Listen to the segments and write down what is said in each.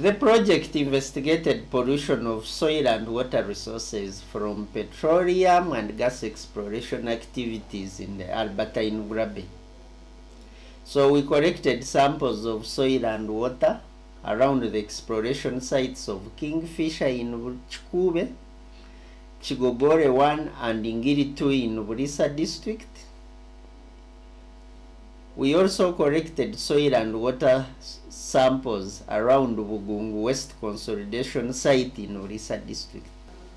The project investigated pollution of soil and water resources from petroleum and gas exploration activities in the Albertine Graben. So we collected samples of soil and water around the exploration sites of Kingfisher in Chikube, Chigogore 1 and Ingiri 2 in Burisa district. We also collected soil and water samples around Bugungu West Consolidation Site in Burisa district.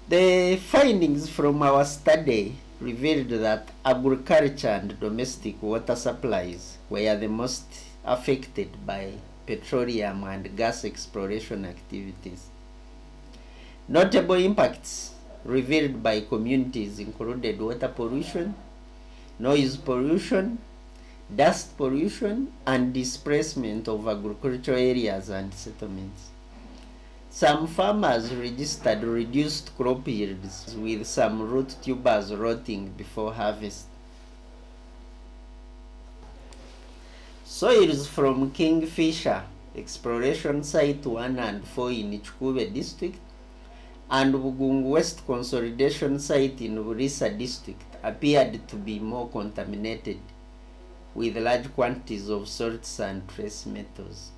The findings from our study revealed that agriculture and domestic water supplies were the most affected by petroleum and gas exploration activities. Notable impacts revealed by communities included water pollution, noise pollution, dust pollution, and displacement of agricultural areas and settlements. Some farmers registered reduced crop yields, with some root tubers rotting before harvest. Soils from Kingfisher Exploration Site 1 and 4 in Chikube district and Bugungu West Consolidation Site in Burisa district appeared to be more contaminated with large quantities of salts and trace metals,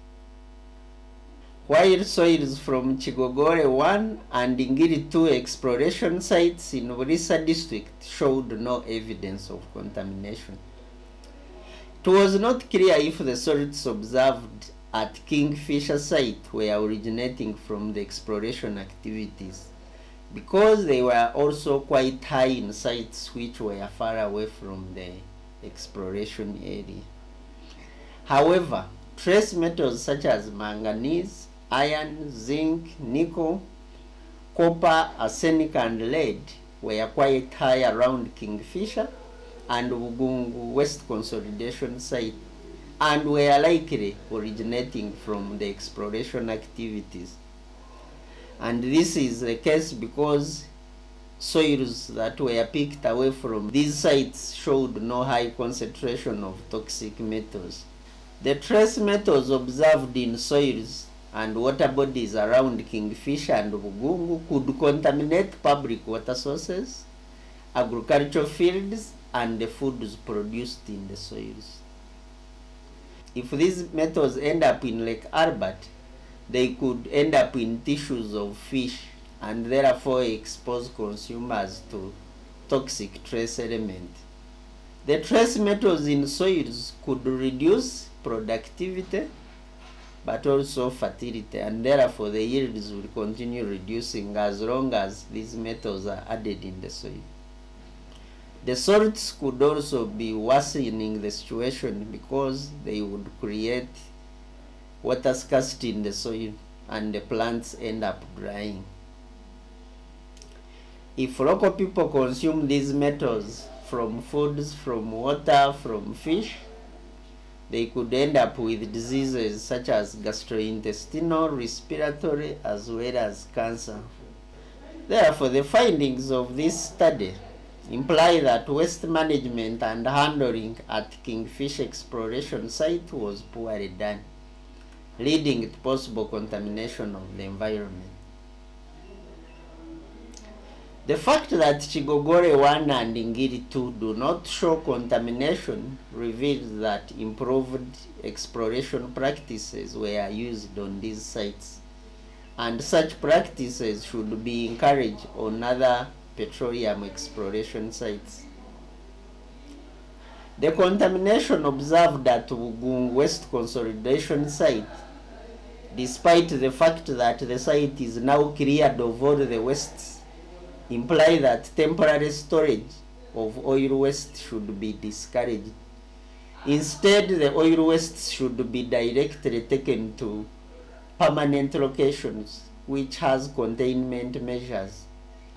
while soils from Chigogore 1 and Ingiri 2 exploration sites in Burisa district showed no evidence of contamination. It was not clear if the salts observed at Kingfisher site were originating from the exploration activities, because they were also quite high in sites which were far away from the exploration area. However, trace metals such as manganese, iron, zinc, nickel, copper, arsenic, and lead were quite high around Kingfisher and Bugungu West Consolidation Site, and were likely originating from the exploration activities. And this is the case because soils that were picked away from these sites showed no high concentration of toxic metals. The trace metals observed in soils and water bodies around Kingfisher and Bugungu could contaminate public water sources, agricultural fields, and the foods produced in the soils. If these metals end up in Lake Albert, they could end up in tissues of fish and therefore expose consumers to toxic trace elements. The trace metals in soils could reduce productivity but also fertility, and therefore the yields will continue reducing as long as these metals are added in the soil. The salts could also be worsening the situation because they would create water scarcity in the soil and the plants end up drying. If local people consume these metals from foods, from water, from fish, they could end up with diseases such as gastrointestinal, respiratory, as well as cancer. Therefore, the findings of this study imply that waste management and handling at Kingfisher Exploration Site was poorly done, leading to possible contamination of the environment. The fact that Chigogore 1 and Ingiri 2 do not show contamination reveals that improved exploration practices were used on these sites, and such practices should be encouraged on other petroleum exploration sites. The contamination observed at Bugungu West Consolidation Site, despite the fact that the site is now cleared of all the wastes, imply that temporary storage of oil waste should be discouraged. Instead, the oil waste should be directly taken to permanent locations which has containment measures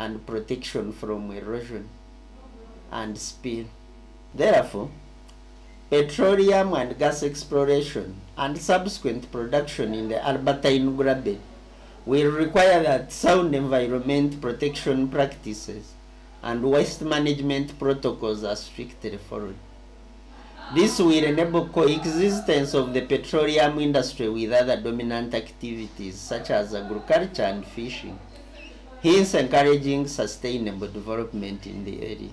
and protection from erosion and spill. Therefore, petroleum and gas exploration and subsequent production in the Albertine Graben will require that sound environment protection practices and waste management protocols are strictly followed. This will enable coexistence of the petroleum industry with other dominant activities such as agriculture and fishing, hence encouraging sustainable development in the area.